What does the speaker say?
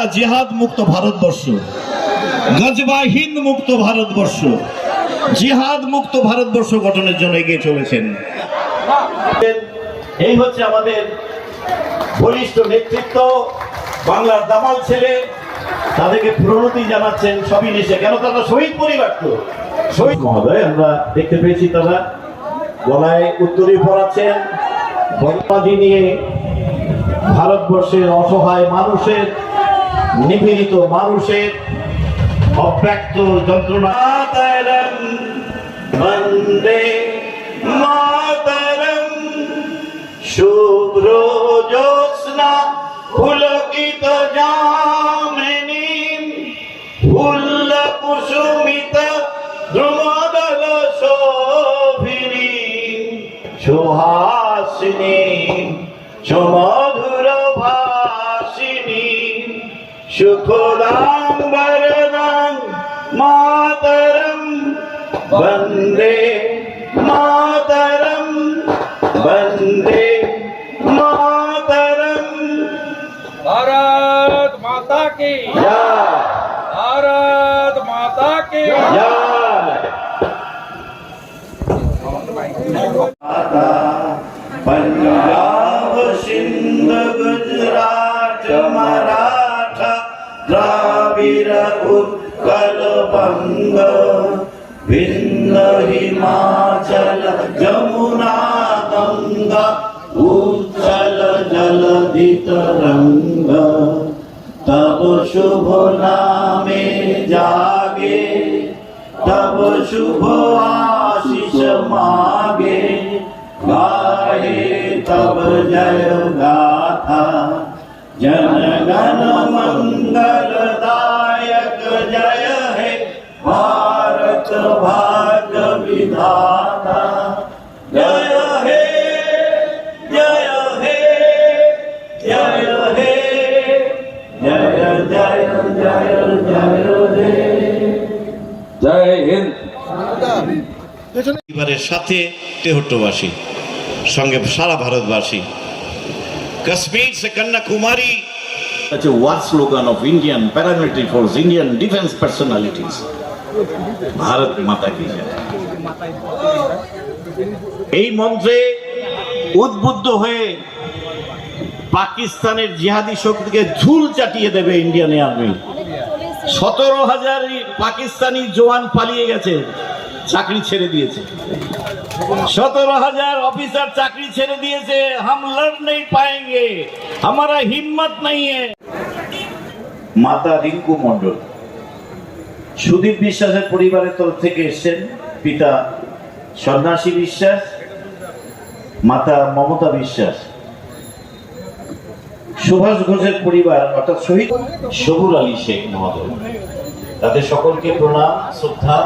একটা জিহাদ মুক্ত ভারতবর্ষ, গজবাহীন মুক্ত ভারতবর্ষ, জিহাদ মুক্ত ভারতবর্ষ গঠনের জন্য এগিয়ে চলেছেন। এই হচ্ছে আমাদের বলিষ্ঠ নেতৃত্ব, বাংলার দামাল ছেলে, তাদেরকে প্রণতি জানাচ্ছেন সবিনেশে। কেন তারা শহীদ পরিবার, তো শহীদ মহোদয় আমরা দেখতে পেয়েছি তারা গলায় উত্তরী পড়াচ্ছেন বর্ণাদি নিয়ে ভারতবর্ষের অসহায় মানুষের, নিপীড়িত মানুষের অব্যক্ত যন্ত্রণা। বন্দে মাতরম, শুভ্র জ্যোৎস্না পুলকিত যামিনী, ফুল্ল কুসুমিত দ্রুমদল শোভিনী, সুহাসিনী সুমধুর ভাসিনী, সুখদাং বরদাং মাতরম, বন্দে মাতরম, বন্দে মাতরম। भारत माता की जय, भारत माता की जय। पंजाब सिंध गुजरात मराठा द्राविड़ उत्कल बंग, विंध्य हिमाचल जमुना गंगा, उज्जल जलधि तरंग, तब शुभ नामे जागे, तब शुभ आशीष मागे, गाए तब जय गाथा, जन गण मंगलदायक जय हे भारत भाग्य विधाता, जय हे जय हे जय हे जय जय जय जय हे। जय हिंद। পরিবারের সাথে তেহট্টবাসী, সঙ্গে সারা ভারতবাসী। কাশ্মীর সে Kanyakumari, Such a war slogan of Indian paramilitary force, Indian defense personalities. Bharat Mata ki jai. এই মন্ত্রে উদ্বুদ্ধ হয়ে পাকিস্তানের জিহাদি শক্তিকে ধুল চাটিয়ে দেবে ইন্ডিয়ান আর্মি। 17,000 পাকিস্তানি জওয়ান পালিয়ে গেছে, চাকরি ছেড়ে দিয়েছে। 17,000 অফিসার চাকরি ছেড়ে দিয়েছে। हम लड़ नहीं पाएंगे, हमारा हिम्मत नहीं है। মাতা রিঙ্কু মণ্ডল, সুদীপ বিশ্বাসের পরিবারের তরফ থেকে এসেছেন পিতা সন্ন্যাসী বিশ্বাস, মাতা মমতা বিশ্বাস। সুভাষ ঘোষের পরিবার অর্থাৎ শহীদ সবুর আলী শেখ মহোদয়, তাদের সকলকে প্রণাম শ্রদ্ধা।